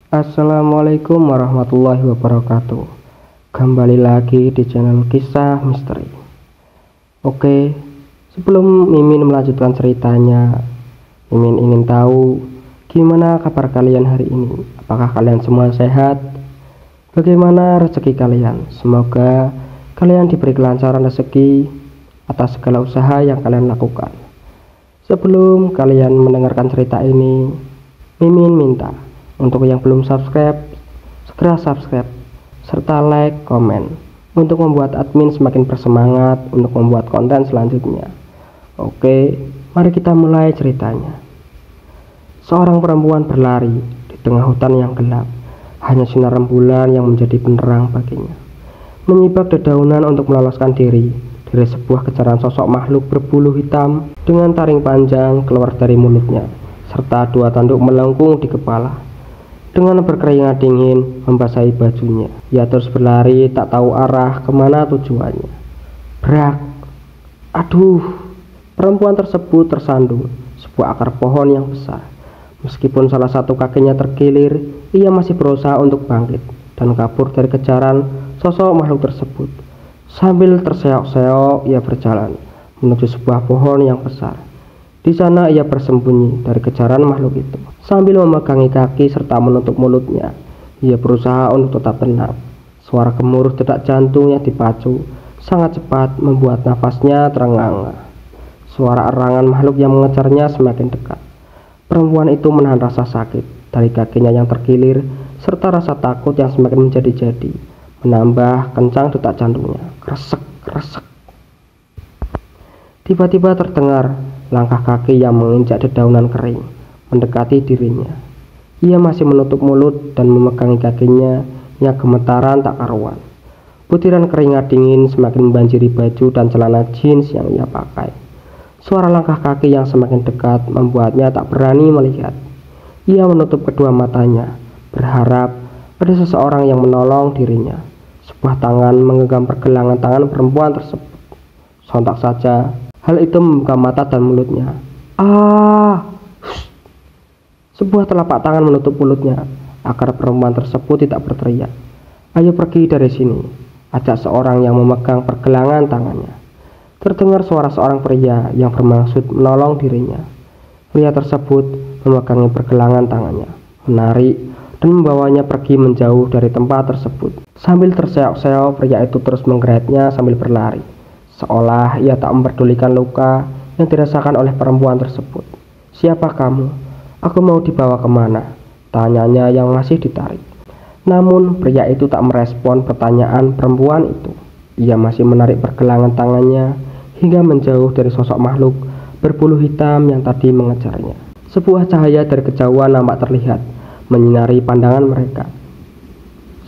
Assalamualaikum warahmatullahi wabarakatuh. Kembali lagi di channel Kisah Misteri. Oke, sebelum Mimin melanjutkan ceritanya, Mimin ingin tahu gimana kabar kalian hari ini. Apakah kalian semua sehat? Bagaimana rezeki kalian? Semoga kalian diberi kelancaran rezeki atas segala usaha yang kalian lakukan. Sebelum kalian mendengarkan cerita ini, Mimin minta untuk yang belum subscribe, segera subscribe, serta like, komen, untuk membuat admin semakin bersemangat untuk membuat konten selanjutnya. Oke, mari kita mulai ceritanya. Seorang perempuan berlari di tengah hutan yang gelap. Hanya sinar rembulan yang menjadi penerang baginya. Menyibak dedaunan untuk meloloskan diri dari sebuah kejaran sosok makhluk berbulu hitam dengan taring panjang keluar dari mulutnya, serta dua tanduk melengkung di kepala. Dengan berkeringat dingin membasahi bajunya, ia terus berlari tak tahu arah kemana tujuannya. Brak! Aduh! Perempuan tersebut tersandung sebuah akar pohon yang besar. Meskipun salah satu kakinya terkilir, ia masih berusaha untuk bangkit dan kabur dari kejaran sosok makhluk tersebut. Sambil terseok-seok, ia berjalan menuju sebuah pohon yang besar. Di sana ia bersembunyi dari kejaran makhluk itu. Sambil memegangi kaki serta menutup mulutnya, ia berusaha untuk tetap tenang. Suara gemuruh detak jantung yang dipacu sangat cepat membuat nafasnya terengah-engah. Suara erangan makhluk yang mengejarnya semakin dekat. Perempuan itu menahan rasa sakit dari kakinya yang terkilir serta rasa takut yang semakin menjadi-jadi, menambah kencang detak jantungnya. Kresek, kresek. Tiba-tiba terdengar langkah kaki yang menginjak dedaunan kering mendekati dirinya. Ia masih menutup mulut dan memegangi kakinya yang gemetaran tak karuan. Butiran keringat dingin semakin membanjiri baju dan celana jeans yang ia pakai. Suara langkah kaki yang semakin dekat membuatnya tak berani melihat. Ia menutup kedua matanya, berharap ada seseorang yang menolong dirinya. Sebuah tangan menggenggam pergelangan tangan perempuan tersebut. Sontak saja, hal itu membuka mata dan mulutnya. Ah! Sebuah telapak tangan menutup mulutnya agar perempuan tersebut tidak berteriak. Ayo pergi dari sini, ajak seorang yang memegang pergelangan tangannya. Terdengar suara seorang pria yang bermaksud menolong dirinya. Pria tersebut memegangi pergelangan tangannya, menarik dan membawanya pergi menjauh dari tempat tersebut. Sambil terseok-seok, pria itu terus menggeretnya sambil berlari, seolah ia tak memperdulikan luka yang dirasakan oleh perempuan tersebut. Siapa kamu? Aku mau dibawa kemana? Tanyanya yang masih ditarik. Namun pria itu tak merespon pertanyaan perempuan itu. Ia masih menarik pergelangan tangannya hingga menjauh dari sosok makhluk berbulu hitam yang tadi mengejarnya. Sebuah cahaya dari kejauhan nampak terlihat menyinari pandangan mereka.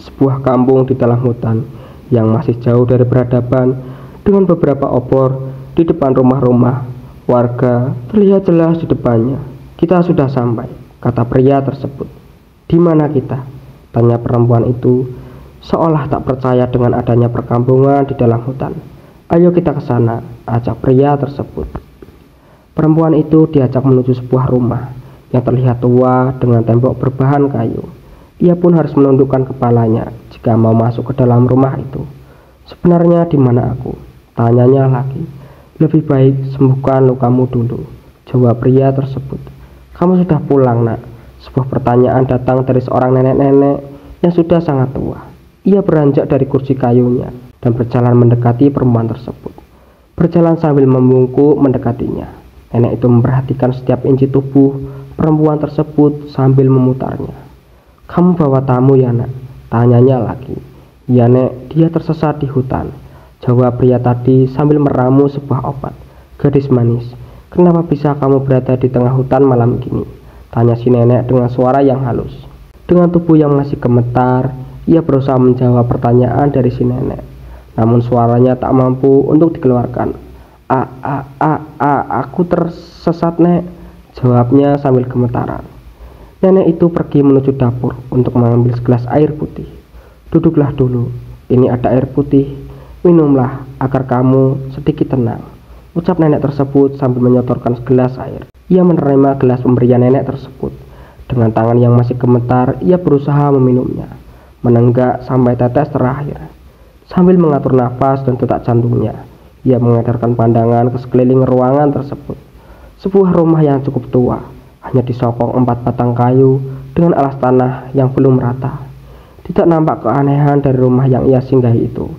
Sebuah kampung di dalam hutan yang masih jauh dari peradaban, dengan beberapa obor di depan rumah-rumah warga terlihat jelas di depannya. Kita sudah sampai, kata pria tersebut. Di mana kita? Tanya perempuan itu, seolah tak percaya dengan adanya perkampungan di dalam hutan. Ayo kita ke sana, ajak pria tersebut. Perempuan itu diajak menuju sebuah rumah yang terlihat tua dengan tembok berbahan kayu. Ia pun harus menundukkan kepalanya jika mau masuk ke dalam rumah itu. Sebenarnya di mana aku? Tanyanya lagi. Lebih baik sembuhkan lukamu dulu, jawab pria tersebut. Kamu sudah pulang, nak? Sebuah pertanyaan datang dari seorang nenek-nenek yang sudah sangat tua. Ia beranjak dari kursi kayunya dan berjalan mendekati perempuan tersebut. Berjalan sambil membungkuk mendekatinya. Nenek itu memperhatikan setiap inci tubuh perempuan tersebut sambil memutarnya. Kamu bawa tamu ya, nak? Tanyanya lagi. Ya, nek, dia tersesat di hutan, jawab pria tadi sambil meramu sebuah obat. Gadis manis, kenapa bisa kamu berada di tengah hutan malam gini? Tanya si nenek dengan suara yang halus. Dengan tubuh yang masih gemetar, ia berusaha menjawab pertanyaan dari si nenek. Namun suaranya tak mampu untuk dikeluarkan. Aku tersesat, nek, jawabnya sambil gemetaran. Nenek itu pergi menuju dapur untuk mengambil segelas air putih. Duduklah dulu, ini ada air putih, minumlah agar kamu sedikit tenang, ucap nenek tersebut sambil menyotorkan segelas air. Ia menerima gelas pemberian nenek tersebut Dengan tangan yang masih gemetar, ia berusaha meminumnya, menenggak sampai tetes terakhir. Sambil mengatur nafas dan detak jantungnya, ia mengedarkan pandangan ke sekeliling ruangan tersebut. Sebuah rumah yang cukup tua, hanya disokong 4 batang kayu dengan alas tanah yang belum rata. Tidak nampak keanehan dari rumah yang ia singgahi itu.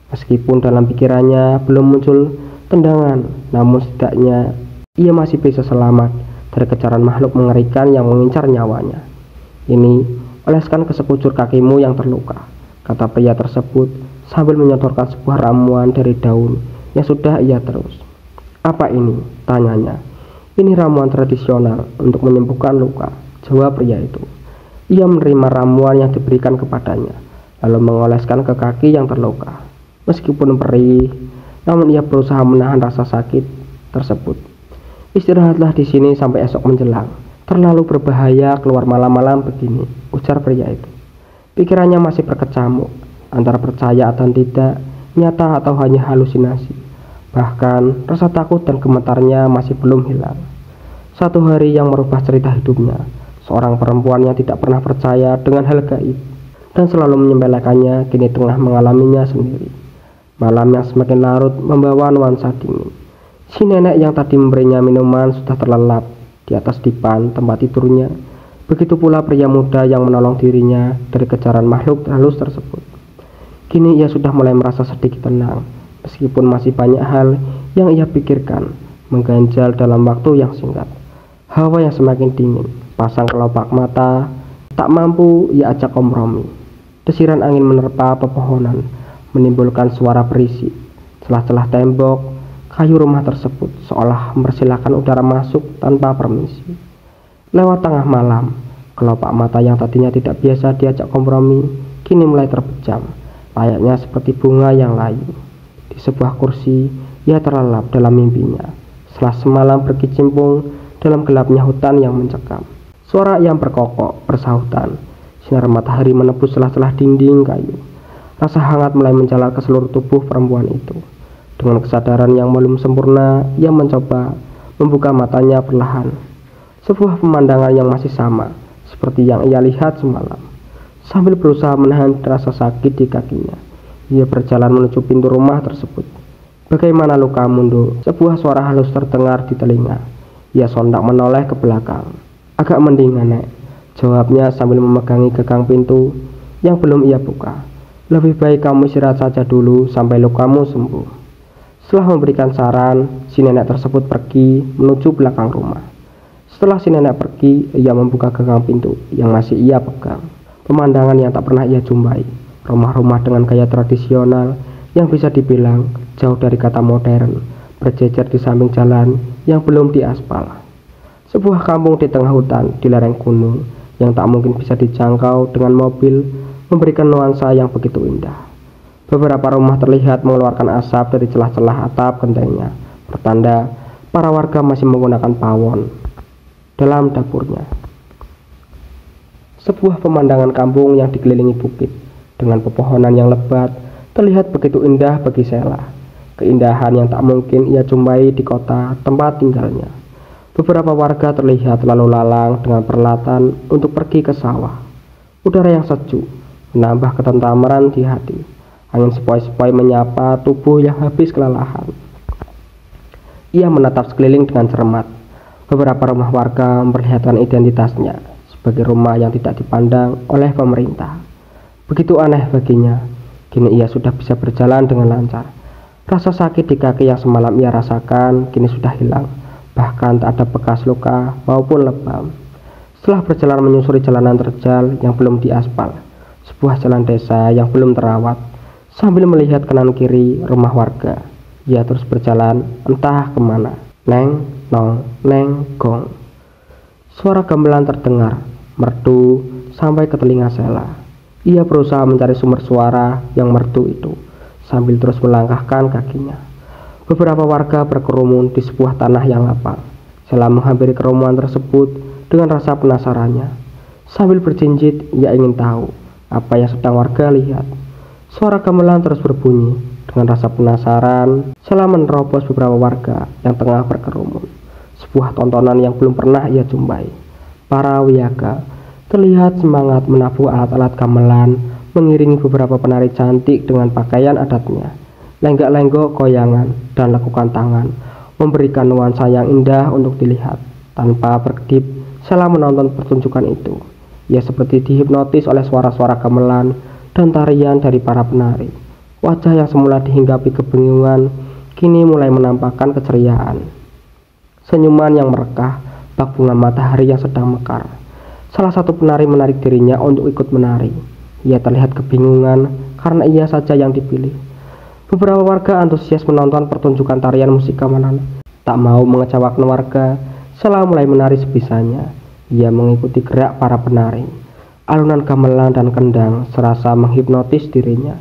Meskipun dalam pikirannya belum muncul tendangan, namun setidaknya ia masih bisa selamat dari kejaran makhluk mengerikan yang mengincar nyawanya. Ini, oleskan ke sekujur kakimu yang terluka, kata pria tersebut sambil menyodorkan sebuah ramuan dari daun yang sudah ia terus. Apa ini? Tanyanya. Ini ramuan tradisional untuk menyembuhkan luka, jawab pria itu. Ia menerima ramuan yang diberikan kepadanya, lalu mengoleskan ke kaki yang terluka. Meskipun perih, namun ia berusaha menahan rasa sakit tersebut. Istirahatlah di sini sampai esok menjelang. Terlalu berbahaya keluar malam-malam begini, ujar pria itu. Pikirannya masih berkecamuk antara percaya dan tidak, nyata atau hanya halusinasi. Bahkan rasa takut dan gemetarnya masih belum hilang. Satu hari yang merubah cerita hidupnya. Seorang perempuan yang tidak pernah percaya dengan hal gaib dan selalu menyepelekannya kini tengah mengalaminya sendiri. Malam yang semakin larut membawa nuansa dingin. Si nenek yang tadi memberinya minuman sudah terlelap di atas dipan tempat tidurnya. Begitu pula pria muda yang menolong dirinya dari kejaran makhluk halus tersebut. Kini ia sudah mulai merasa sedikit tenang, meskipun masih banyak hal yang ia pikirkan mengganjal dalam waktu yang singkat. Hawa yang semakin dingin, pasang kelopak mata, tak mampu ia ajak kompromi. Desiran angin menerpa pepohonan, menimbulkan suara berisik. Celah-celah tembok kayu rumah tersebut seolah mempersilahkan udara masuk tanpa permisi. Lewat tengah malam, kelopak mata yang tadinya tidak biasa diajak kompromi kini mulai terpejam, layaknya seperti bunga yang layu. Di sebuah kursi, ia terlelap dalam mimpinya. Setelah semalam berkecimpung dalam gelapnya hutan yang mencekam, suara yang berkokok bersahutan. Sinar matahari menembus celah-celah dinding kayu. Rasa hangat mulai menjalar ke seluruh tubuh perempuan itu. Dengan kesadaran yang belum sempurna, ia mencoba membuka matanya perlahan. Sebuah pemandangan yang masih sama, seperti yang ia lihat semalam. Sambil berusaha menahan rasa sakit di kakinya, ia berjalan menuju pintu rumah tersebut. Bagaimana lukamu, Nduk? Sebuah suara halus terdengar di telinga. Ia sontak menoleh ke belakang. Agak mendingan, Nek, jawabnya sambil memegangi gagang pintu yang belum ia buka. Lebih baik kamu istirahat saja dulu sampai lukamu sembuh. Setelah memberikan saran, si nenek tersebut pergi menuju belakang rumah. Setelah si nenek pergi, ia membuka gagang pintu yang masih ia pegang. Pemandangan yang tak pernah ia jumpai. Rumah-rumah dengan gaya tradisional yang bisa dibilang jauh dari kata modern, berjejer di samping jalan yang belum diaspal. Sebuah kampung di tengah hutan di lereng gunung yang tak mungkin bisa dijangkau dengan mobil memberikan nuansa yang begitu indah. Beberapa rumah terlihat mengeluarkan asap dari celah-celah atap gentengnya, pertanda para warga masih menggunakan pawon dalam dapurnya. Sebuah pemandangan kampung yang dikelilingi bukit dengan pepohonan yang lebat terlihat begitu indah bagi Sheila. Keindahan yang tak mungkin ia jumpai di kota tempat tinggalnya. Beberapa warga terlihat lalu lalang dengan peralatan untuk pergi ke sawah. Udara yang sejuk menambah ketentraman di hati. Angin sepoi-sepoi menyapa tubuh yang habis kelelahan. Ia menatap sekeliling dengan cermat. Beberapa rumah warga memperlihatkan identitasnya sebagai rumah yang tidak dipandang oleh pemerintah. Begitu aneh baginya, kini ia sudah bisa berjalan dengan lancar. Rasa sakit di kaki yang semalam ia rasakan kini sudah hilang. Bahkan tak ada bekas luka maupun lebam. Setelah berjalan menyusuri jalanan terjal yang belum diaspal, sebuah jalan desa yang belum terawat, sambil melihat kanan kiri rumah warga, ia terus berjalan entah kemana. Neng, nong, neng, gong. Suara gamelan terdengar, merdu sampai ke telinga Sheila. Ia berusaha mencari sumber suara yang merdu itu, sambil terus melangkahkan kakinya. Beberapa warga berkerumun di sebuah tanah yang lapang. Sheila menghampiri kerumunan tersebut dengan rasa penasarannya. Sambil berjinjit, ia ingin tahu apa yang sedang warga lihat. Suara gamelan terus berbunyi. Dengan rasa penasaran, Sheila menerobos beberapa warga yang tengah berkerumun. Sebuah tontonan yang belum pernah ia jumpai. Para wiyaga terlihat semangat menabuh alat-alat gamelan, mengiringi beberapa penari cantik dengan pakaian adatnya, lenggak-lenggok goyangan dan lekukan tangan, memberikan nuansa yang indah untuk dilihat. Tanpa berkedip, Sheila menonton pertunjukan itu. Ia seperti dihipnotis oleh suara-suara gamelan dan tarian dari para penari. Wajah yang semula dihinggapi kebingungan kini mulai menampakkan keceriaan. Senyuman yang merekah bak bunga matahari yang sedang mekar. Salah satu penari menarik dirinya untuk ikut menari. Ia terlihat kebingungan karena ia saja yang dipilih. Beberapa warga antusias menonton pertunjukan tarian musik gamelan. Tak mau mengecewakan warga, Sheila mulai menari sebisanya. Ia mengikuti gerak para penari. Alunan gamelan dan kendang serasa menghipnotis dirinya.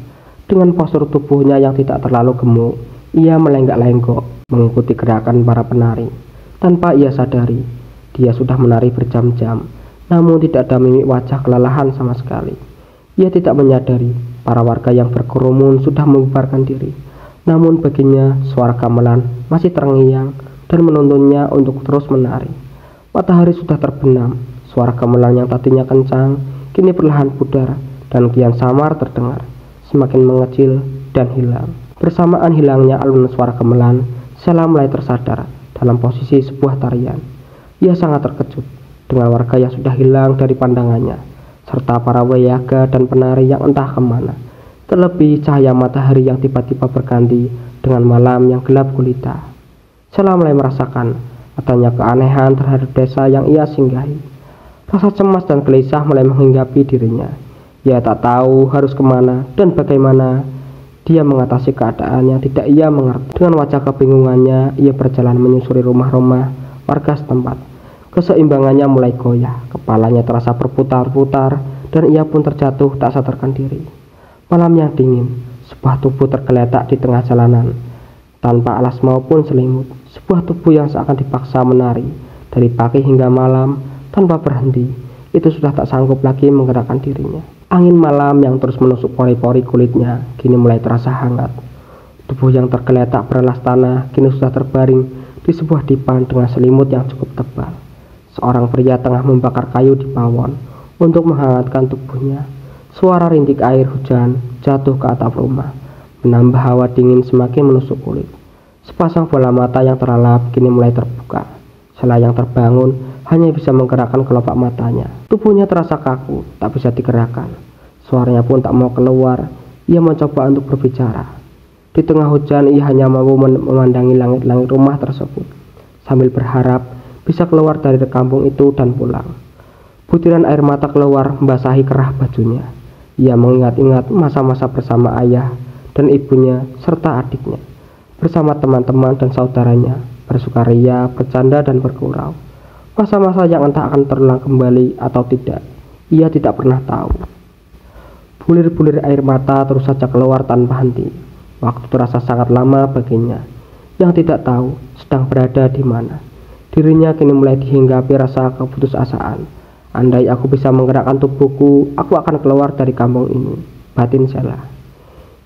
Dengan postur tubuhnya yang tidak terlalu gemuk, ia melenggak-lenggok mengikuti gerakan para penari. Tanpa ia sadari, dia sudah menari berjam-jam, namun tidak ada mimik wajah kelelahan sama sekali. Ia tidak menyadari para warga yang berkerumun sudah membubarkan diri. Namun baginya suara gamelan masih terngiang dan menuntunnya untuk terus menari. Matahari sudah terbenam, suara gamelan yang tadinya kencang kini perlahan pudar dan kian samar terdengar, semakin mengecil dan hilang. Bersamaan hilangnya alunan suara gamelan, Sheila mulai tersadar dalam posisi sebuah tarian. Ia sangat terkejut dengan warga yang sudah hilang dari pandangannya, serta para wiyaga dan penari yang entah kemana. Terlebih cahaya matahari yang tiba-tiba berganti dengan malam yang gelap gulita. Sheila mulai merasakan adanya keanehan terhadap desa yang ia singgahi. Rasa cemas dan gelisah mulai menghinggapi dirinya. Ia tak tahu harus kemana dan bagaimana dia mengatasi keadaan yang tidak ia mengerti. Dengan wajah kebingungannya, ia berjalan menyusuri rumah-rumah warga setempat. Keseimbangannya mulai goyah, kepalanya terasa berputar-putar, dan ia pun terjatuh tak sadarkan diri. Malam yang dingin, sebuah tubuh tergeletak di tengah jalanan, tanpa alas maupun selimut. Sebuah tubuh yang seakan dipaksa menari dari pagi hingga malam tanpa berhenti. Itu sudah tak sanggup lagi menggerakkan dirinya. Angin malam yang terus menusuk pori-pori kulitnya kini mulai terasa hangat. Tubuh yang tergeletak beralas tanah kini sudah terbaring di sebuah dipan dengan selimut yang cukup tebal. Seorang pria tengah membakar kayu di pawon untuk menghangatkan tubuhnya. Suara rintik air hujan jatuh ke atap rumah, menambah hawa dingin semakin menusuk kulit. Sepasang bola mata yang terlalap kini mulai terbuka. Sheila yang terbangun hanya bisa menggerakkan kelopak matanya. Tubuhnya terasa kaku, tak bisa digerakkan. Suaranya pun tak mau keluar. Ia mencoba untuk berbicara. Di tengah hujan, ia hanya mampu memandangi langit-langit rumah tersebut, sambil berharap bisa keluar dari kampung itu dan pulang. Butiran air mata keluar membasahi kerah bajunya. Ia mengingat-ingat masa-masa bersama ayah dan ibunya serta adiknya, bersama teman-teman dan saudaranya, bersukaria, bercanda dan bergurau. Masa-masa yang entah akan terulang kembali atau tidak, ia tidak pernah tahu. Bulir-bulir air mata terus saja keluar tanpa henti. Waktu terasa sangat lama baginya, yang tidak tahu sedang berada di mana. Dirinya kini mulai dihinggapi rasa keputusasaan. Andai aku bisa menggerakkan tubuhku, aku akan keluar dari kampung ini, batin Sheila.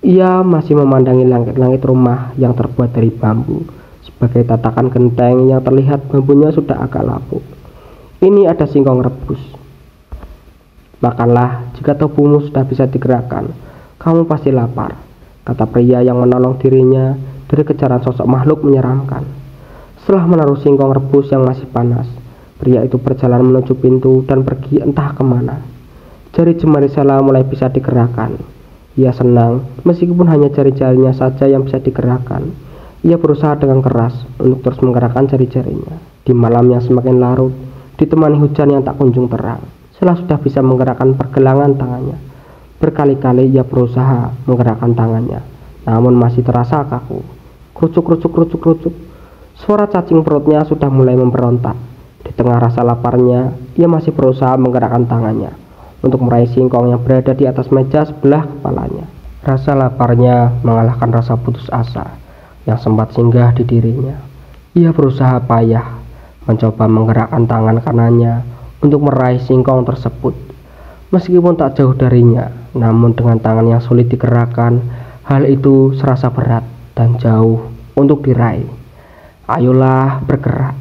Ia masih memandangi langit-langit rumah yang terbuat dari bambu, sebagai tatakan genteng yang terlihat bambunya sudah agak lapuk. Ini ada singkong rebus. Makanlah, jika tubuhmu sudah bisa digerakkan, kamu pasti lapar, kata pria yang menolong dirinya dari kejaran sosok makhluk menyeramkan. Setelah menaruh singkong rebus yang masih panas, pria itu berjalan menuju pintu dan pergi entah kemana. Jari jemari Sheila mulai bisa digerakkan. Ia senang, meskipun hanya jari-jarinya saja yang bisa digerakkan. Ia berusaha dengan keras untuk terus menggerakkan jari-jarinya. Di malam yang semakin larut, ditemani hujan yang tak kunjung terang, Sheila sudah bisa menggerakkan pergelangan tangannya. Berkali-kali ia berusaha menggerakkan tangannya, namun masih terasa kaku. Kerucuk-kerucuk-kerucuk-kerucuk. Suara cacing perutnya sudah mulai memberontak. Di tengah rasa laparnya, ia masih berusaha menggerakkan tangannya untuk meraih singkong yang berada di atas meja sebelah kepalanya. Rasa laparnya mengalahkan rasa putus asa yang sempat singgah di dirinya. Ia berusaha payah mencoba menggerakkan tangan kanannya untuk meraih singkong tersebut. Meskipun tak jauh darinya, namun dengan tangan yang sulit digerakkan, hal itu serasa berat dan jauh untuk diraih. Ayolah bergerak,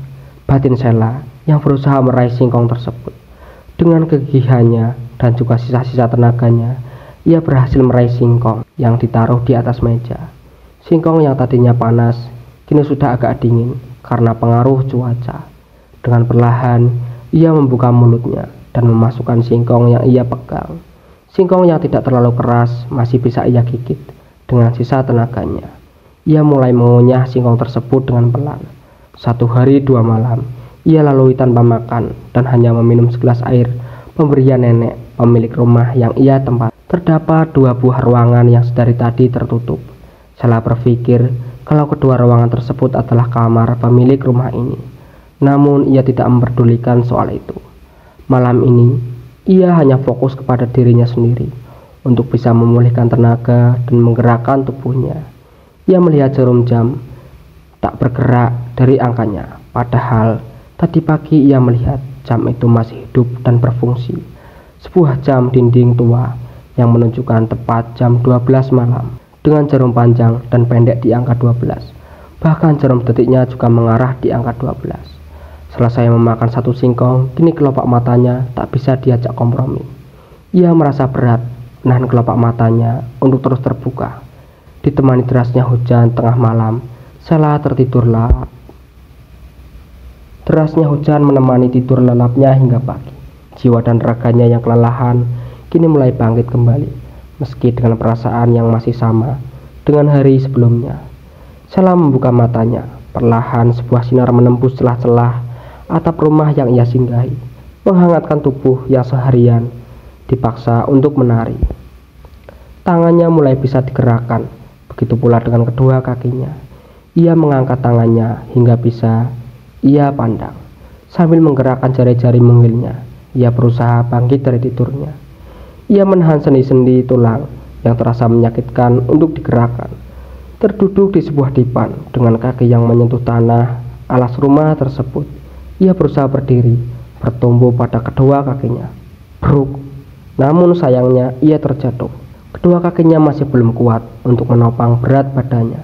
batin Sheila. yang berusaha meraih singkong tersebut. Dengan kegigihannya dan juga sisa-sisa tenaganya, ia berhasil meraih singkong yang ditaruh di atas meja. Singkong yang tadinya panas, kini sudah agak dingin karena pengaruh cuaca. Dengan perlahan, ia membuka mulutnya dan memasukkan singkong yang ia pegang. Singkong yang tidak terlalu keras masih bisa ia gigit dengan sisa tenaganya. Ia mulai mengunyah singkong tersebut dengan pelan. 1 hari 2 malam, ia lalui tanpa makan dan hanya meminum segelas air pemberian nenek pemilik rumah yang ia tempat. Terdapat 2 buah ruangan yang sedari tadi tertutup. Salah berpikir kalau kedua ruangan tersebut adalah kamar pemilik rumah ini. Namun ia tidak memperdulikan soal itu. Malam ini, ia hanya fokus kepada dirinya sendiri untuk bisa memulihkan tenaga dan menggerakkan tubuhnya. Ia melihat jarum jam tak bergerak dari angkanya, padahal tadi pagi ia melihat jam itu masih hidup dan berfungsi. Sebuah jam dinding tua yang menunjukkan tepat jam 12 malam dengan jarum panjang dan pendek di angka 12. Bahkan jarum detiknya juga mengarah di angka 12. Selesai memakan 1 singkong, kini kelopak matanya tak bisa diajak kompromi. Ia merasa berat menahan kelopak matanya untuk terus terbuka. Ditemani derasnya hujan tengah malam, Sheila tertidur lelap. Derasnya hujan menemani tidur lelapnya hingga pagi. Jiwa dan raganya yang kelelahan kini mulai bangkit kembali, meski dengan perasaan yang masih sama dengan hari sebelumnya. Sheila membuka matanya. Perlahan sebuah sinar menembus celah-celah atap rumah yang ia singgahi, menghangatkan tubuh yang seharian dipaksa untuk menari. Tangannya mulai bisa digerakkan, begitu pula dengan kedua kakinya. Ia mengangkat tangannya hingga bisa ia pandang. Sambil menggerakkan jari-jari mungilnya, ia berusaha bangkit dari tidurnya. Ia menahan sendi-sendi tulang yang terasa menyakitkan untuk digerakkan. Terduduk di sebuah dipan dengan kaki yang menyentuh tanah alas rumah tersebut, ia berusaha berdiri, bertumbuh pada kedua kakinya. Bruk! Namun sayangnya ia terjatuh. Kedua kakinya masih belum kuat untuk menopang berat badannya.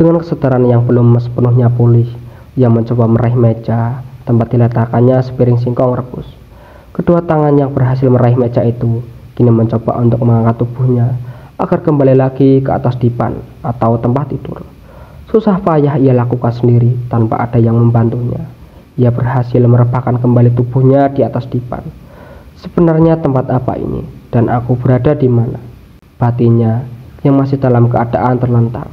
Dengan kesadaran yang belum sepenuhnya pulih, ia mencoba meraih meja tempat diletakkannya sepiring singkong rebus. Kedua tangan yang berhasil meraih meja itu kini mencoba untuk mengangkat tubuhnya agar kembali lagi ke atas dipan atau tempat tidur. Susah payah ia lakukan sendiri tanpa ada yang membantunya. Ia berhasil merebahkan kembali tubuhnya di atas dipan. Sebenarnya tempat apa ini dan aku berada di mana? Batinnya yang masih dalam keadaan terlentang.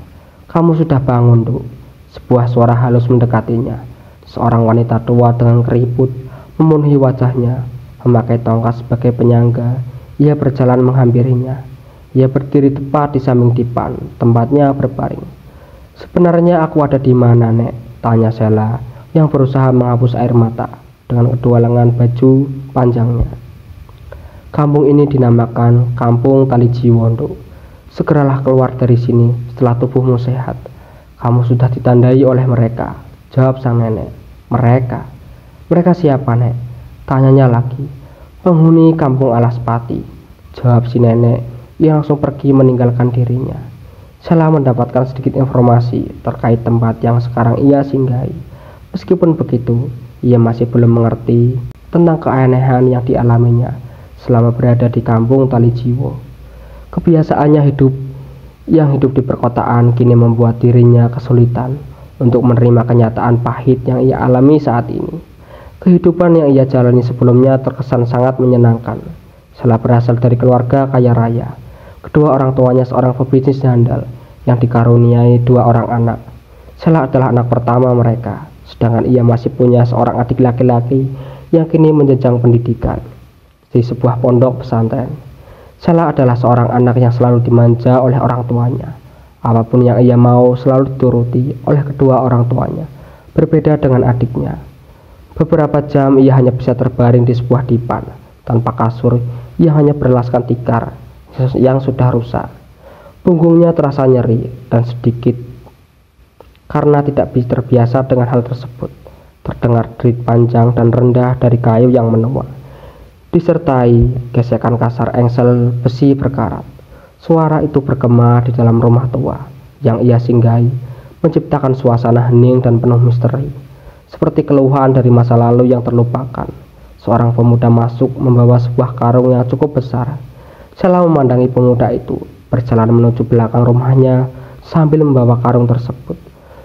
Kamu sudah bangun, Duk. Sebuah suara halus mendekatinya. Seorang wanita tua dengan keriput memenuhi wajahnya, memakai tongkat sebagai penyangga. Ia berjalan menghampirinya. Ia berdiri tepat di samping dipan, tempatnya berbaring. Sebenarnya aku ada di mana, Nek? Tanya Sheila yang berusaha menghapus air mata dengan kedua lengan baju panjangnya. Kampung ini dinamakan Kampung Talijiwo, Duk. Segeralah keluar dari sini setelah tubuhmu sehat. Kamu sudah ditandai oleh mereka, jawab sang nenek. Mereka? Mereka siapa, Nek? Tanyanya lagi. Penghuni Kampung Alaspati, jawab si nenek yang langsung pergi meninggalkan dirinya. Sheila mendapatkan sedikit informasi terkait tempat yang sekarang ia singgahi. Meskipun begitu, ia masih belum mengerti tentang keanehan yang dialaminya selama berada di Kampung Talijiwo. Kebiasaannya yang hidup di perkotaan kini membuat dirinya kesulitan untuk menerima kenyataan pahit yang ia alami saat ini. Kehidupan yang ia jalani sebelumnya terkesan sangat menyenangkan. Sheila berasal dari keluarga kaya raya. Kedua orang tuanya seorang pebisnis handal yang dikaruniai 2 orang anak. Sheila adalah anak pertama mereka, sedangkan ia masih punya seorang adik laki-laki yang kini menjenjang pendidikan di sebuah pondok pesantren. Sheila adalah seorang anak yang selalu dimanja oleh orang tuanya. Apapun yang ia mau selalu dituruti oleh kedua orang tuanya. Berbeda dengan adiknya. Beberapa jam ia hanya bisa terbaring di sebuah dipan tanpa kasur yang hanya berlaskan tikar yang sudah rusak. Punggungnya terasa nyeri dan sedikit karena tidak terbiasa dengan hal tersebut. Terdengar derit panjang dan rendah dari kayu yang menua, disertai gesekan kasar engsel besi berkarat. Suara itu bergema di dalam rumah tua yang ia singgahi, menciptakan suasana hening dan penuh misteri. seperti keluhan dari masa lalu yang terlupakan. Seorang pemuda masuk membawa sebuah karung yang cukup besar. Sela memandangi pemuda itu, berjalan menuju belakang rumahnya sambil membawa karung tersebut.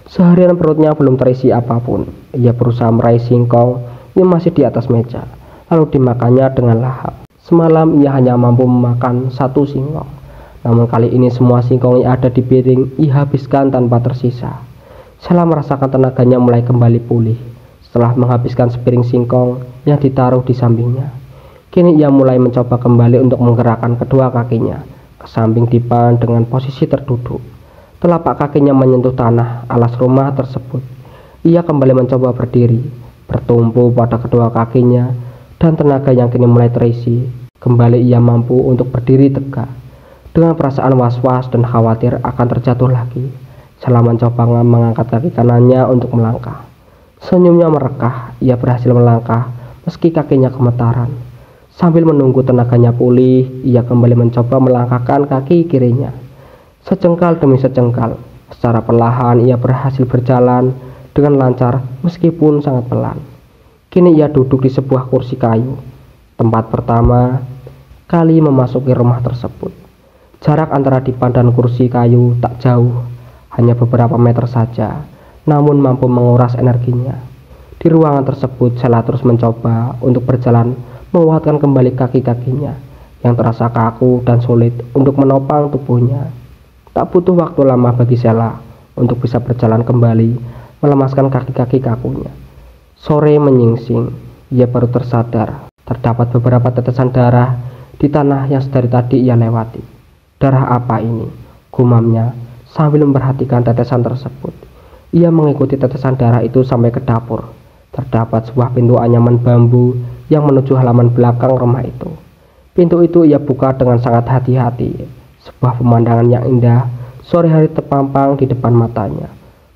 Seharian perutnya belum terisi apapun. Ia berusaha meraih singkong yang masih di atas meja, lalu dimakannya dengan lahap. Semalam ia hanya mampu memakan 1 singkong. Namun kali ini semua singkong yang ada di piring ia habiskan tanpa tersisa. Sela merasakan tenaganya mulai kembali pulih setelah menghabiskan sepiring singkong yang ditaruh di sampingnya. Kini ia mulai mencoba kembali untuk menggerakkan kedua kakinya ke samping dipan dengan posisi terduduk. Telapak kakinya menyentuh tanah alas rumah tersebut. Ia kembali mencoba berdiri, bertumpu pada kedua kakinya, dan tenaga yang kini mulai terisi. Kembali ia mampu untuk berdiri tegak. Dengan perasaan was-was dan khawatir akan terjatuh lagi, Sela mencoba mengangkat kaki kanannya untuk melangkah. Senyumnya merekah, ia berhasil melangkah meski kakinya gemetaran. Sambil menunggu tenaganya pulih, ia kembali mencoba melangkahkan kaki kirinya. Sejengkal demi sejengkal, secara perlahan ia berhasil berjalan dengan lancar meskipun sangat pelan. Kini ia duduk di sebuah kursi kayu, tempat pertama kali memasuki rumah tersebut. Jarak antara dipan dan kursi kayu tak jauh, hanya beberapa meter saja, namun mampu menguras energinya. Di ruangan tersebut, Sela terus mencoba untuk berjalan menguatkan kembali kaki-kakinya yang terasa kaku dan sulit untuk menopang tubuhnya. Tak butuh waktu lama bagi Sela untuk bisa berjalan kembali, melemaskan kaki-kaki kakunya. Sore menyingsing, ia baru tersadar terdapat beberapa tetesan darah di tanah yang sedari tadi ia lewati. Darah apa ini? Gumamnya sambil memperhatikan tetesan tersebut. Ia mengikuti tetesan darah itu sampai ke dapur. Terdapat sebuah pintu anyaman bambu yang menuju halaman belakang rumah itu. Pintu itu ia buka dengan sangat hati-hati. Sebuah pemandangan yang indah sore hari terpampang di depan matanya.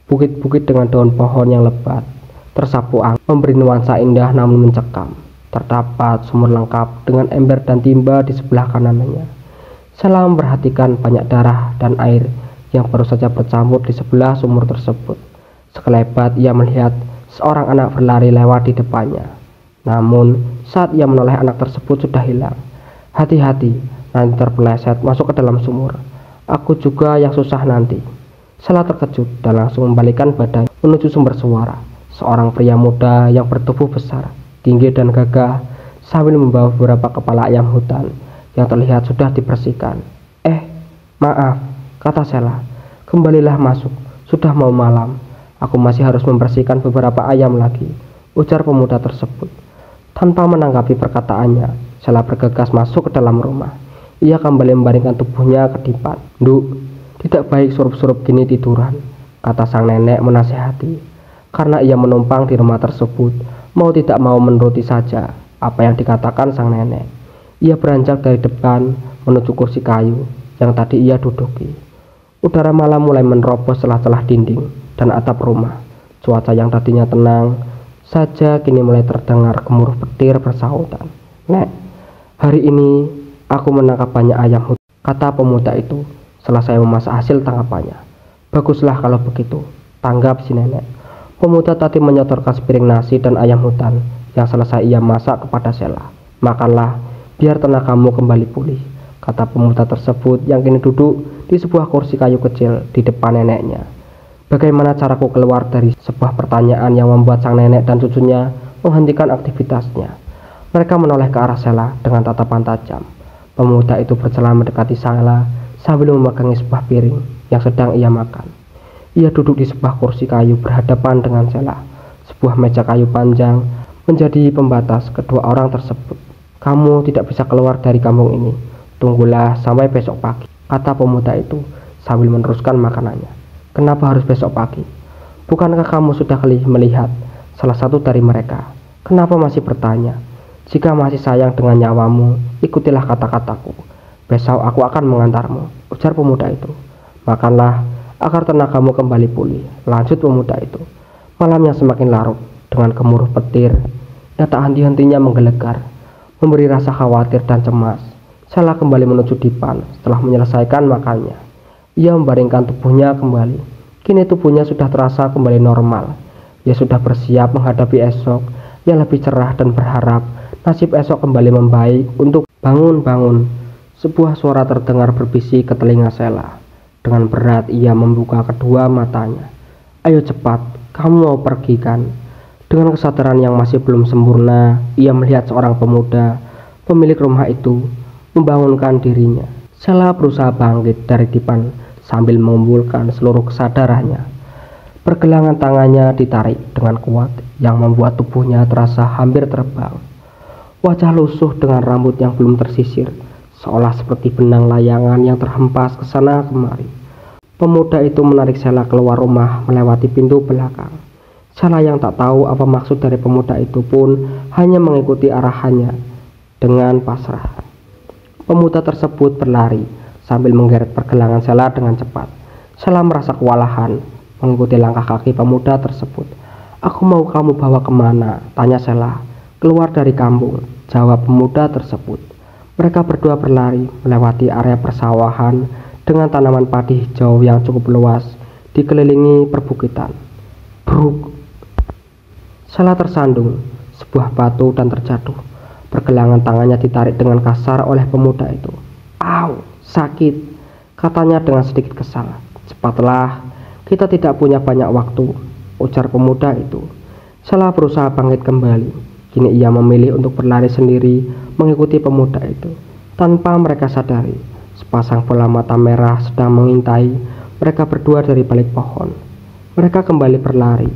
Bukit-bukit dengan daun pohon yang lebat tersapu angin memberi nuansa indah namun mencekam. Terdapat sumur lengkap dengan ember dan timba di sebelah kanannya. Sela memperhatikan banyak darah dan air yang baru saja bercampur di sebelah sumur tersebut. Sekelebat ia melihat seorang anak berlari lewat di depannya. Namun saat ia menoleh, anak tersebut sudah hilang. Hati-hati, nanti terpeleset masuk ke dalam sumur. Aku juga yang susah nanti. Sela terkejut dan langsung membalikkan badan menuju sumber suara. Seorang pria muda yang bertubuh besar, tinggi dan gagah, sambil membawa beberapa kepala ayam hutan yang terlihat sudah dibersihkan. Maaf, kata Sela. Kembalilah masuk, sudah mau malam. Aku masih harus membersihkan beberapa ayam lagi, ujar pemuda tersebut. Tanpa menanggapi perkataannya, Sela bergegas masuk ke dalam rumah. Ia kembali membaringkan tubuhnya ke dipan. "Nduk, tidak baik surup-surup gini tiduran," kata sang nenek menasihati. Karena ia menumpang di rumah tersebut, mau tidak mau menuruti saja apa yang dikatakan sang nenek. Ia beranjak dari depan menuju kursi kayu yang tadi ia duduki. Udara malam mulai menerobos celah-celah dinding dan atap rumah. Cuaca yang tadinya tenang saja kini mulai terdengar gemuruh petir bersahutan. "Nek, hari ini aku menangkap banyak ayam hutan," kata pemuda itu selesai memasak hasil tangkapannya. "Baguslah kalau begitu," tanggap si nenek. Pemuda tadi menyotorkan sepiring nasi dan ayam hutan yang selesai ia masak kepada Sela. "Makanlah, biar tenagamu kembali pulih," kata pemuda tersebut yang kini duduk di sebuah kursi kayu kecil di depan neneknya. Bagaimana caraku keluar dari sebuah pertanyaan yang membuat sang nenek dan cucunya menghentikan aktivitasnya. Mereka menoleh ke arah Sela dengan tatapan tajam. Pemuda itu berjalan mendekati Sela sambil memegangi sebuah piring yang sedang ia makan. Ia duduk di sebuah kursi kayu berhadapan dengan Sela. Sebuah meja kayu panjang menjadi pembatas kedua orang tersebut. "Kamu tidak bisa keluar dari kampung ini. Tunggulah sampai besok pagi," kata pemuda itu sambil meneruskan makanannya. "Kenapa harus besok pagi? Bukankah kamu sudah melihat salah satu dari mereka? Kenapa masih bertanya? Jika masih sayang dengan nyawamu, ikutilah kata-kataku. Besok aku akan mengantarmu," ujar pemuda itu. "Makanlah agar tenagamu kembali pulih," lanjut pemuda itu. Malam yang semakin larut dengan gemuruh petir yang tak henti-hentinya menggelegar, memberi rasa khawatir dan cemas. Sela kembali menuju dipan setelah menyelesaikan makannya. Ia membaringkan tubuhnya kembali. Kini tubuhnya sudah terasa kembali normal. Ia sudah bersiap menghadapi esok yang lebih cerah dan berharap nasib esok kembali membaik. Untuk bangun. Sebuah suara terdengar berbisik ke telinga Sheila. Dengan berat ia membuka kedua matanya. Ayo cepat, kamu mau pergi kan? Dengan kesadaran yang masih belum sempurna, ia melihat seorang pemuda, pemilik rumah itu, membangunkan dirinya. Sheila berusaha bangkit dari dipan sambil mengumpulkan seluruh kesadarannya. Pergelangan tangannya ditarik dengan kuat yang membuat tubuhnya terasa hampir terbang. Wajah lusuh dengan rambut yang belum tersisir, seolah seperti benang layangan yang terhempas ke sana kemari. Pemuda itu menarik Sheila keluar rumah melewati pintu belakang. Sheila yang tak tahu apa maksud dari pemuda itu pun hanya mengikuti arahannya dengan pasrah. Pemuda tersebut berlari sambil menggeret pergelangan Sheila dengan cepat. Sheila merasa kewalahan mengikuti langkah kaki pemuda tersebut. Aku mau kamu bawa kemana? Tanya Sheila. Keluar dari kampung, jawab pemuda tersebut. Mereka berdua berlari melewati area persawahan dengan tanaman padi hijau yang cukup luas dikelilingi perbukitan. Bruk! Sheila tersandung sebuah batu dan terjatuh. Pergelangan tangannya ditarik dengan kasar oleh pemuda itu. Au, sakit, katanya dengan sedikit kesal. Cepatlah, kita tidak punya banyak waktu, ujar pemuda itu. Sheila berusaha bangkit kembali. Kini ia memilih untuk berlari sendiri mengikuti pemuda itu. Tanpa mereka sadari, sepasang bola mata merah sedang mengintai mereka berdua dari balik pohon. Mereka kembali berlari.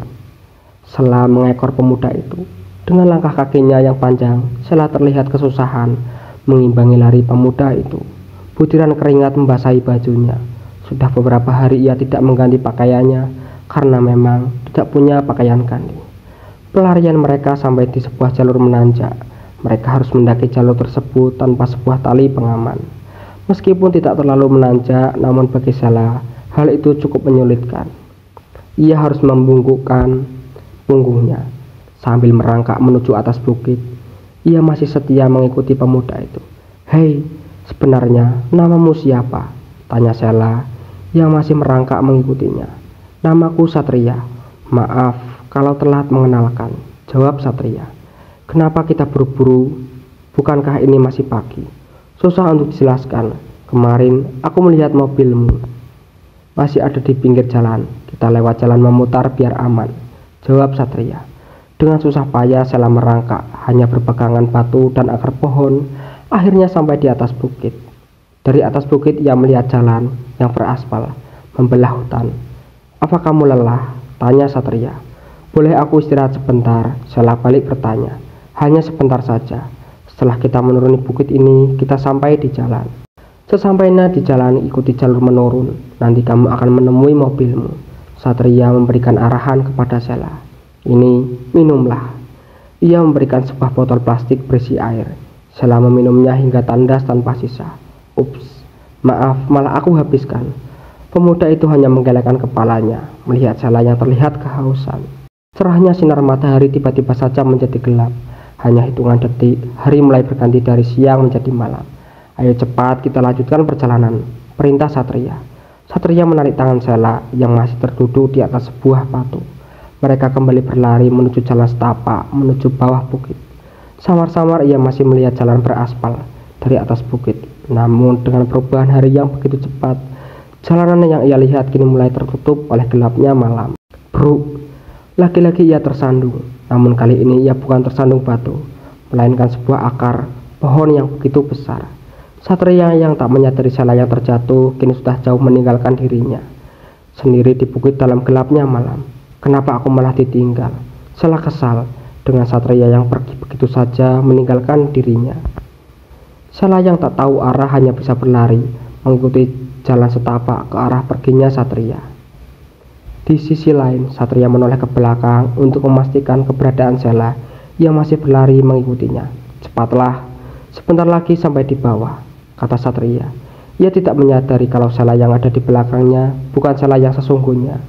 Sheila mengekor pemuda itu. Dengan langkah kakinya yang panjang, Sheila terlihat kesusahan mengimbangi lari pemuda itu. Butiran keringat membasahi bajunya. Sudah beberapa hari ia tidak mengganti pakaiannya karena memang tidak punya pakaian ganti. Pelarian mereka sampai di sebuah jalur menanjak. Mereka harus mendaki jalur tersebut tanpa sebuah tali pengaman. Meskipun tidak terlalu menanjak, namun bagi Sheila hal itu cukup menyulitkan. Ia harus membungkukkan punggungnya sambil merangkak menuju atas bukit. Ia masih setia mengikuti pemuda itu. Hei, sebenarnya namamu siapa? Tanya Sheila yang masih merangkak mengikutinya. Namaku Satria. Maaf kalau telat mengenalkan, jawab Satria. Kenapa kita buru-buru? Bukankah ini masih pagi? Susah untuk dijelaskan. Kemarin aku melihat mobilmu masih ada di pinggir jalan. Kita lewat jalan memutar biar aman, jawab Satria. Dengan susah payah Sheila merangkak, hanya berpegangan batu dan akar pohon. Akhirnya sampai di atas bukit. Dari atas bukit ia melihat jalan yang beraspal membelah hutan. Apa kamu lelah? Tanya Satria. Boleh aku istirahat sebentar? Sheila balik bertanya. Hanya sebentar saja. Setelah kita menuruni bukit ini, kita sampai di jalan. Sesampainya di jalan, ikuti jalur menurun. Nanti kamu akan menemui mobilmu. Satria memberikan arahan kepada Sheila. Ini, minumlah. Ia memberikan sebuah botol plastik berisi air. Sheila meminumnya hingga tandas tanpa sisa. Ups, maaf, malah aku habiskan. Pemuda itu hanya menggelengkan kepalanya, melihat Sheila yang terlihat kehausan. Cerahnya sinar matahari tiba-tiba saja menjadi gelap. Hanya hitungan detik, hari mulai berganti dari siang menjadi malam. Ayo cepat kita lanjutkan perjalanan, perintah Satria. Satria menarik tangan Sheila yang masih terduduk di atas sebuah batu. Mereka kembali berlari menuju jalan setapak, menuju bawah bukit. Samar-samar ia masih melihat jalan beraspal dari atas bukit. Namun dengan perubahan hari yang begitu cepat, jalanan yang ia lihat kini mulai tertutup oleh gelapnya malam. Bruk! Lagi-lagi ia tersandung, namun kali ini ia bukan tersandung batu, melainkan sebuah akar pohon yang begitu besar. Satria yang tak menyadari Sheila yang terjatuh kini sudah jauh meninggalkan dirinya sendiri di bukit dalam gelapnya malam. Kenapa aku malah ditinggal? Sheila kesal dengan Satria yang pergi begitu saja meninggalkan dirinya. Sheila yang tak tahu arah hanya bisa berlari mengikuti jalan setapak ke arah perginya Satria. Di sisi lain, Satria menoleh ke belakang untuk memastikan keberadaan Sheila yang masih berlari mengikutinya. Cepatlah, sebentar lagi sampai di bawah, kata Satria. Ia tidak menyadari kalau Sheila yang ada di belakangnya bukan Sheila yang sesungguhnya.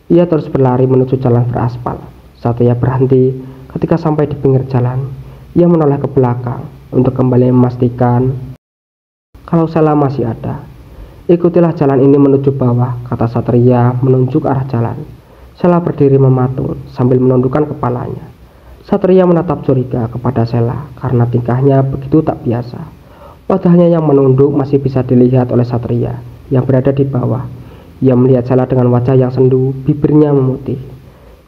Ia terus berlari menuju jalan beraspal. Satria berhenti ketika sampai di pinggir jalan. Ia menoleh ke belakang untuk kembali memastikan kalau Sheila masih ada. Ikutilah jalan ini menuju bawah, kata Satria menunjuk arah jalan. Sela berdiri mematung sambil menundukkan kepalanya. Satria menatap curiga kepada Sela karena tingkahnya begitu tak biasa. Wajahnya yang menunduk masih bisa dilihat oleh Satria yang berada di bawah. Ia melihat Sela dengan wajah yang sendu, bibirnya memutih.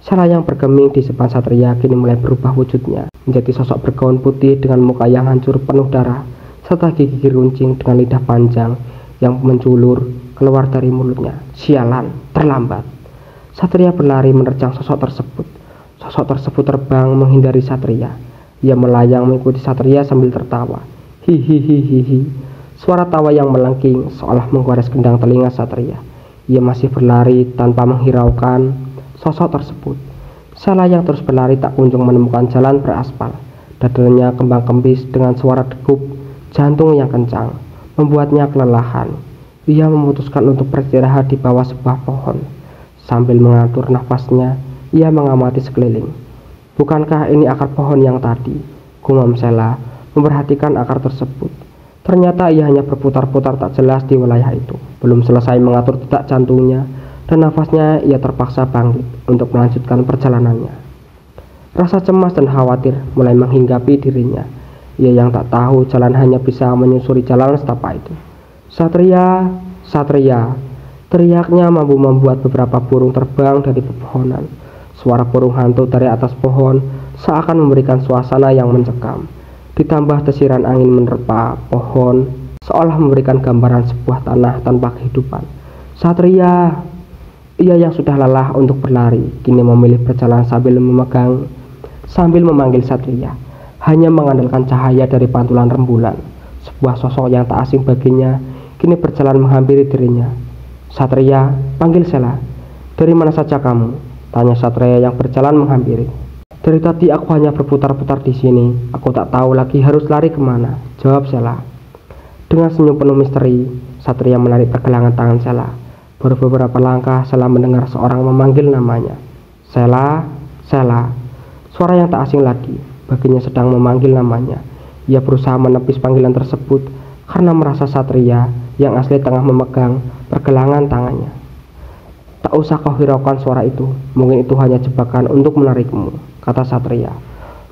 Sela yang bergeming di depan Satria kini mulai berubah wujudnya menjadi sosok bergaun putih dengan muka yang hancur penuh darah serta gigi runcing dengan lidah panjang yang menjulur keluar dari mulutnya. Sialan, terlambat. Satria berlari menerjang sosok tersebut. Sosok tersebut terbang menghindari Satria. Ia melayang mengikuti Satria sambil tertawa. Hihihihihi. Suara tawa yang melengking seolah menggores gendang telinga Satria. Ia masih berlari tanpa menghiraukan sosok tersebut. Sela yang terus berlari tak kunjung menemukan jalan beraspal. Dadanya kembang kempis dengan suara degup jantung yang kencang membuatnya kelelahan. Ia memutuskan untuk beristirahat di bawah sebuah pohon. Sambil mengatur nafasnya, ia mengamati sekeliling. Bukankah ini akar pohon yang tadi? Gumam Sela memperhatikan akar tersebut. Ternyata ia hanya berputar-putar tak jelas di wilayah itu. Belum selesai mengatur detak jantungnya dan nafasnya, ia terpaksa bangkit untuk melanjutkan perjalanannya. Rasa cemas dan khawatir mulai menghinggapi dirinya. Ia yang tak tahu jalan hanya bisa menyusuri jalan setapak itu. Satria, Satria, teriaknya mampu membuat beberapa burung terbang dari pepohonan. Suara burung hantu dari atas pohon seakan memberikan suasana yang mencekam. Ditambah desiran angin menerpa pohon seolah memberikan gambaran sebuah tanah tanpa kehidupan. Satria, ia yang sudah lelah untuk berlari kini memilih berjalan sambil memanggil Satria, hanya mengandalkan cahaya dari pantulan rembulan. Sebuah sosok yang tak asing baginya kini berjalan menghampiri dirinya. Satria, panggil Sela. Dari mana saja kamu? Tanya Satria yang berjalan menghampiri. Dari tadi aku hanya berputar-putar di sini. Aku tak tahu lagi harus lari kemana. Jawab Sela. Dengan senyum penuh misteri, Satria menarik pergelangan tangan Sela. Baru beberapa langkah Sela mendengar seorang memanggil namanya. Sela, Sela. Suara yang tak asing lagi. Baginya sedang memanggil namanya. Ia berusaha menepis panggilan tersebut karena merasa Satria yang asli tengah memegang pergelangan tangannya. Tak usah kau hiraukan suara itu, mungkin itu hanya jebakan untuk menarikmu, kata Satria.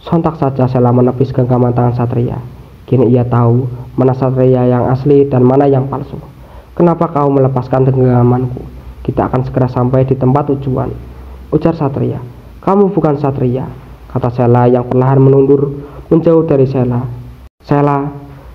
Sontak saja Sela menepis genggaman tangan Satria. Kini ia tahu mana Satria yang asli dan mana yang palsu. Kenapa kau melepaskan genggamanku? Kita akan segera sampai di tempat tujuan, ujar Satria. Kamu bukan Satria, kata Sela yang perlahan menundur menjauh dari Sela. Sela,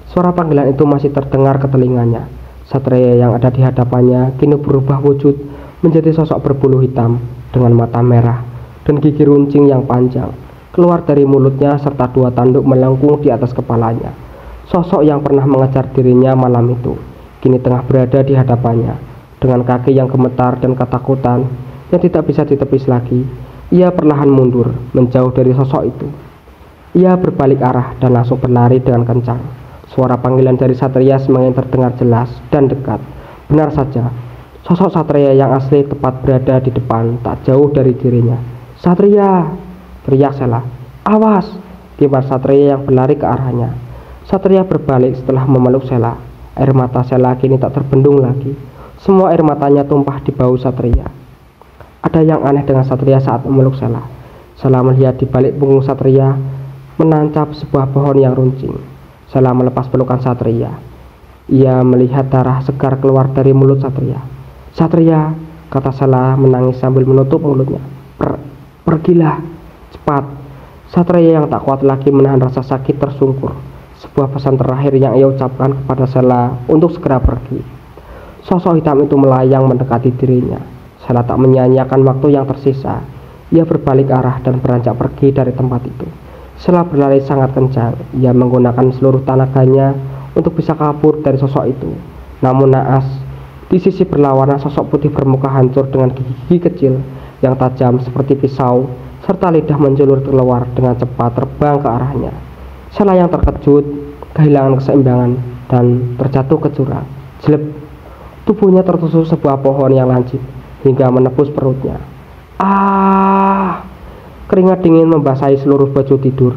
suara panggilan itu masih terdengar ke telinganya. Satria yang ada di hadapannya kini berubah wujud menjadi sosok berbulu hitam dengan mata merah dan gigi runcing yang panjang keluar dari mulutnya serta dua tanduk melengkung di atas kepalanya. Sosok yang pernah mengejar dirinya malam itu kini tengah berada di hadapannya dengan kaki yang gemetar dan ketakutan yang tidak bisa ditepis lagi. Ia perlahan mundur menjauh dari sosok itu. Ia berbalik arah dan langsung berlari dengan kencang. Suara panggilan dari Satria semakin terdengar jelas dan dekat. Benar saja, sosok Satria yang asli tepat berada di depan, tak jauh dari dirinya. Satria, teriak Sela. Awas, tiba Satria yang berlari ke arahnya. Satria berbalik setelah memeluk Sela. Air mata Sela kini tak terbendung lagi. Semua air matanya tumpah di bahu Satria. Ada yang aneh dengan Satria saat memeluk Sela. Sela melihat di balik punggung Satria menancap sebuah pohon yang runcing. Sela melepas pelukan Satria. Ia melihat darah segar keluar dari mulut Satria. Satria, kata Sela menangis sambil menutup mulutnya. Pergilah, cepat. Satria yang tak kuat lagi menahan rasa sakit tersungkur. Sebuah pesan terakhir yang ia ucapkan kepada Sela untuk segera pergi. Sosok hitam itu melayang mendekati dirinya. Sela tak menyia-nyiakan waktu yang tersisa. Ia berbalik arah dan beranjak pergi dari tempat itu. Sela berlari sangat kencang. Ia menggunakan seluruh tenaganya untuk bisa kabur dari sosok itu. Namun naas, di sisi berlawanan sosok putih bermuka hancur dengan gigi kecil yang tajam seperti pisau serta lidah menjulur keluar dengan cepat terbang ke arahnya. Sela yang terkejut, kehilangan keseimbangan dan terjatuh ke jurang. Jelek, tubuhnya tertusuk sebuah pohon yang lancip hingga menembus perutnya. Keringat dingin membasahi seluruh baju tidur.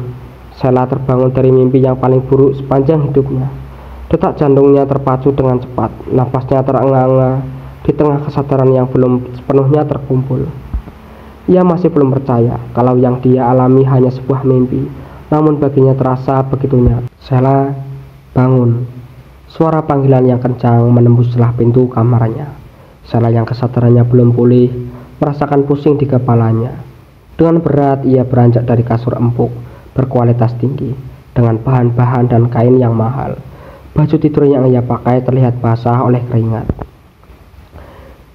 Sela terbangun dari mimpi yang paling buruk sepanjang hidupnya. Detak jantungnya terpacu dengan cepat, nafasnya terengah-engah di tengah kesadaran yang belum sepenuhnya terkumpul. Ia masih belum percaya kalau yang dia alami hanya sebuah mimpi, namun baginya terasa begitu nyata. Sheila, bangun. Suara panggilan yang kencang menembus celah pintu kamarnya. Sheila yang kesadarannya belum pulih, merasakan pusing di kepalanya. Dengan berat ia beranjak dari kasur empuk, berkualitas tinggi, dengan bahan-bahan dan kain yang mahal. Baju tidur yang ia pakai terlihat basah oleh keringat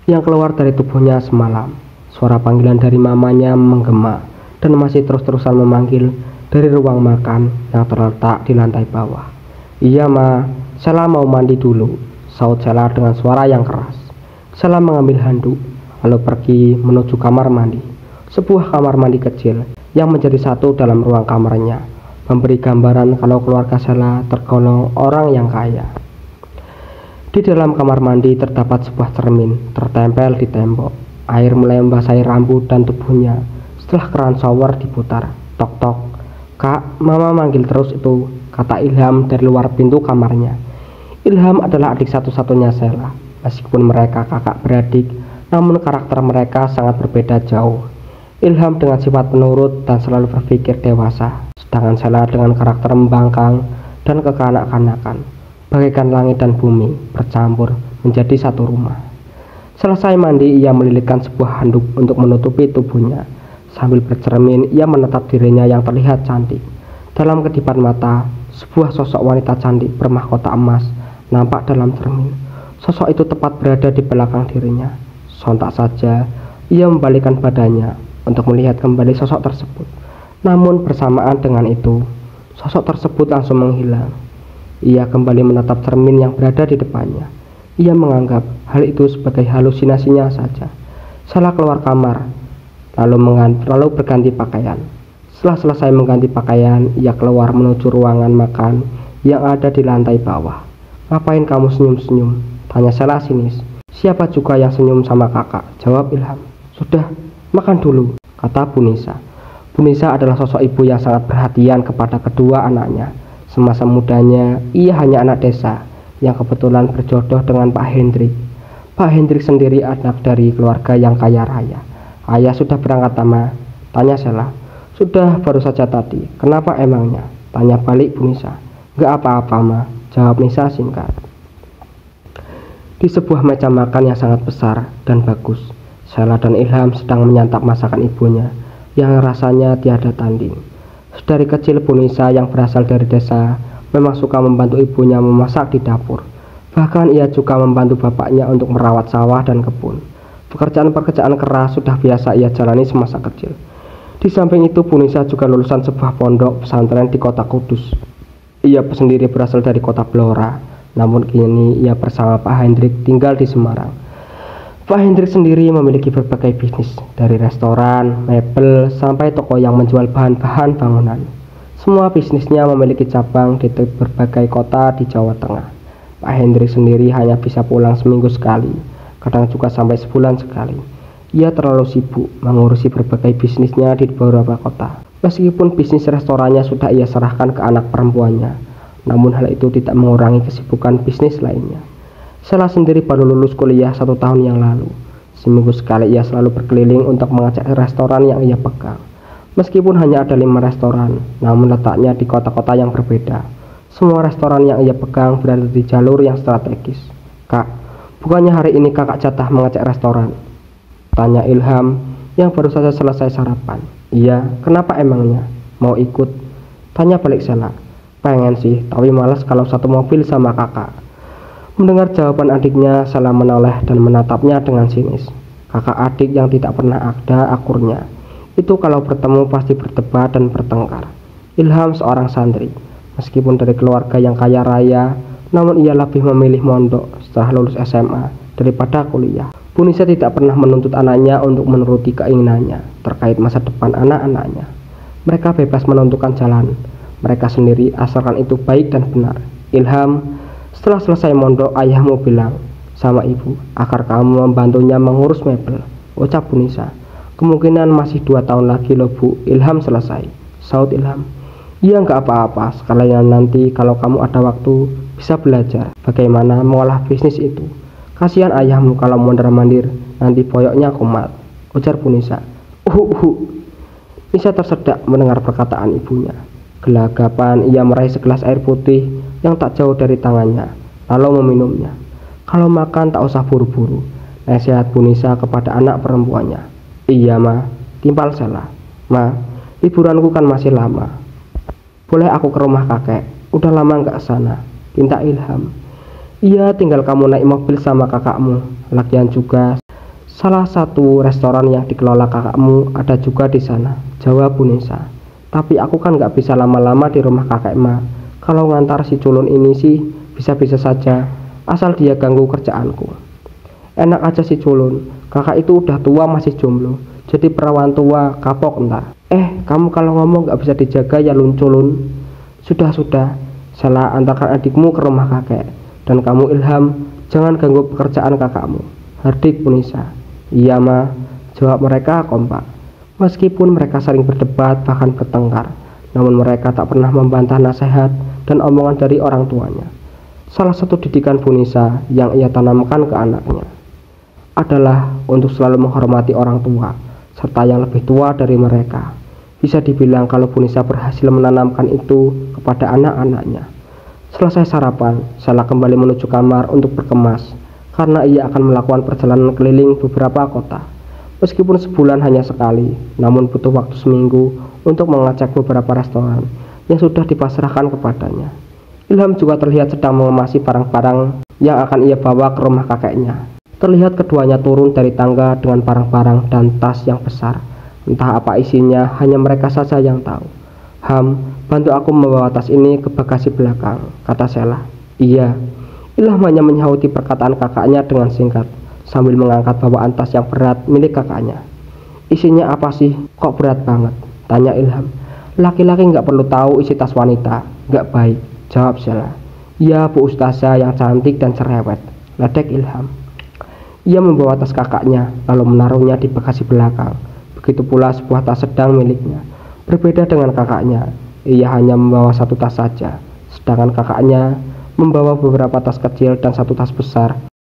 yang keluar dari tubuhnya semalam. Suara panggilan dari mamanya menggema dan masih terus-terusan memanggil dari ruang makan yang terletak di lantai bawah. "Iya, Ma, Sheila mau mandi dulu," saut Sheila dengan suara yang keras. Sheila mengambil handuk, lalu pergi menuju kamar mandi. Sebuah kamar mandi kecil yang menjadi satu dalam ruang kamarnya, memberi gambaran kalau keluarga Sheila tergolong orang yang kaya. Di dalam kamar mandi terdapat sebuah cermin tertempel di tembok. Air mulai membasahi rambut dan tubuhnya setelah keran shower diputar. Tok tok. "Kak, Mama manggil terus itu," kata Ilham dari luar pintu kamarnya. Ilham adalah adik satu-satunya Sheila. Meskipun mereka kakak beradik, namun karakter mereka sangat berbeda jauh. Ilham dengan sifat penurut dan selalu berpikir dewasa, sedangkan Sheila dengan karakter membangkang dan kekanak-kanakan. Bagaikan langit dan bumi bercampur menjadi satu rumah. Selesai mandi, ia melilitkan sebuah handuk untuk menutupi tubuhnya. Sambil bercermin, ia menatap dirinya yang terlihat cantik. Dalam kedipan mata, sebuah sosok wanita cantik bermahkota emas nampak dalam cermin. Sosok itu tepat berada di belakang dirinya. Sontak saja, ia membalikkan badannya untuk melihat kembali sosok tersebut. Namun bersamaan dengan itu, sosok tersebut langsung menghilang. Ia kembali menatap cermin yang berada di depannya. Ia menganggap hal itu sebagai halusinasinya saja. Sheila keluar kamar, lalu berganti pakaian. Setelah selesai mengganti pakaian, ia keluar menuju ruangan makan yang ada di lantai bawah. "Ngapain kamu senyum-senyum?" tanya Sheila sinis. "Siapa juga yang senyum sama kakak?" jawab Ilham. "Sudah, makan dulu," kata Bu Nisa. Bu Nisa adalah sosok ibu yang sangat perhatian kepada kedua anaknya. Semasa mudanya, ia hanya anak desa yang kebetulan berjodoh dengan Pak Hendrik. Pak Hendrik sendiri anak dari keluarga yang kaya raya. "Ayah sudah berangkat, Ma?" tanya Sheila. "Sudah, baru saja tadi." "Kenapa emangnya?" tanya balik Bu Nisa. "Gak apa-apa, Ma," jawab Nisa singkat. Di sebuah meja makan yang sangat besar dan bagus, Sheila dan Ilham sedang menyantap masakan ibunya yang rasanya tiada tanding. Dari kecil Bu Nisa yang berasal dari desa memang suka membantu ibunya memasak di dapur. Bahkan ia juga membantu bapaknya untuk merawat sawah dan kebun. Pekerjaan-pekerjaan keras sudah biasa ia jalani semasa kecil. Di samping itu, Bu Nisa juga lulusan sebuah pondok pesantren di kota Kudus. Ia sendiri berasal dari kota Blora, namun kini ia bersama Pak Hendrik tinggal di Semarang. Pak Hendrik sendiri memiliki berbagai bisnis, dari restoran, mebel, sampai toko yang menjual bahan-bahan bangunan. Semua bisnisnya memiliki cabang di berbagai kota di Jawa Tengah. Pak Hendrik sendiri hanya bisa pulang seminggu sekali, kadang juga sampai sebulan sekali. Ia terlalu sibuk mengurusi berbagai bisnisnya di beberapa kota. Meskipun bisnis restorannya sudah ia serahkan ke anak perempuannya, namun hal itu tidak mengurangi kesibukan bisnis lainnya. Sheila sendiri baru lulus kuliah 1 tahun yang lalu. Seminggu sekali ia selalu berkeliling untuk mengecek restoran yang ia pegang. Meskipun hanya ada 5 restoran, namun letaknya di kota-kota yang berbeda. Semua restoran yang ia pegang berada di jalur yang strategis. "Kak, bukannya hari ini kakak jatah mengecek restoran?" tanya Ilham yang baru saja selesai sarapan. "Iya, kenapa emangnya? Mau ikut?" tanya balik Sheila. "Pengen sih, tapi malas kalau satu mobil sama kakak." Mendengar jawaban adiknya, Sheila menoleh dan menatapnya dengan sinis. Kakak adik yang tidak pernah ada akurnya. Itu kalau bertemu pasti berdebat dan bertengkar. Ilham seorang santri, meskipun dari keluarga yang kaya raya, namun ia lebih memilih mondok setelah lulus SMA daripada kuliah. Bu Nisa tidak pernah menuntut anaknya untuk menuruti keinginannya terkait masa depan anak-anaknya. Mereka bebas menentukan jalan mereka sendiri asalkan itu baik dan benar. "Ilham, setelah selesai mondok, ayahmu bilang sama ibu agar kamu membantunya mengurus mebel," ucap Bu Nisa. "Kemungkinan masih 2 tahun lagi loh Bu, Ilham selesai," saut Ilham. "Iya, nggak apa-apa, sekalian nanti kalau kamu ada waktu bisa belajar bagaimana mengolah bisnis itu. Kasihan ayahmu kalau mondar-mandir, nanti boyoknya kumat," ujar Bu Nisa. Nisa tersedak mendengar perkataan ibunya. Gelagapan ia meraih segelas air putih yang tak jauh dari tangannya, lalu meminumnya. Kalau makan tak usah buru-buru, nasihat Bu Nisa kepada anak perempuannya. Iya ma, timpal Sela. Ma, liburanku kan masih lama. Boleh aku ke rumah kakek? Udah lama nggak sana, pinta Ilham. Iya, tinggal kamu naik mobil sama kakakmu. Lagian juga salah satu restoran yang dikelola kakakmu ada juga di sana, jawab Bu Nisa. Tapi aku kan nggak bisa lama-lama di rumah kakek ma. Kalau ngantar si culun ini sih bisa-bisa saja, asal dia ganggu kerjaanku. Enak aja si culun, kakak itu udah tua masih jomblo, jadi perawan tua kapok ntar. Kamu kalau ngomong nggak bisa dijaga ya lunculun. Sudah, Sela antarkan adikmu ke rumah kakek. Dan kamu Ilham, jangan ganggu pekerjaan kakakmu, hardik Bu Nisa. Iya ma, jawab mereka kompak. Meskipun mereka sering berdebat bahkan bertengkar, namun mereka tak pernah membantah nasihat dan omongan dari orang tuanya. Salah satu didikan Bu Nisa yang ia tanamkan ke anaknya adalah untuk selalu menghormati orang tua serta yang lebih tua dari mereka. Bisa dibilang kalau Bu Nisa berhasil menanamkan itu kepada anak-anaknya. Selesai sarapan, Sela kembali menuju kamar untuk berkemas karena ia akan melakukan perjalanan keliling beberapa kota. Meskipun sebulan hanya sekali, namun butuh waktu seminggu untuk mengecek beberapa restoran yang sudah dipasrahkan kepadanya. Ilham juga terlihat sedang mengemasi barang-barang yang akan ia bawa ke rumah kakeknya. Terlihat keduanya turun dari tangga dengan barang-barang dan tas yang besar. Entah apa isinya, hanya mereka saja yang tahu. Ham, bantu aku membawa tas ini ke bagasi belakang, kata Sela. Iya. Ilham hanya menyahauti perkataan kakaknya dengan singkat, sambil mengangkat bawaan tas yang berat milik kakaknya. Isinya apa sih? Kok berat banget? Tanya Ilham. Laki-laki nggak perlu tahu isi tas wanita, nggak baik, jawab Sela. Iya Bu Ustazah yang cantik dan cerewet, ledek Ilham. Ia membawa tas kakaknya, lalu menaruhnya di bagasi belakang. Begitu pula sebuah tas sedang miliknya. Berbeda dengan kakaknya, ia hanya membawa satu tas saja, sedangkan kakaknya membawa beberapa tas kecil dan satu tas besar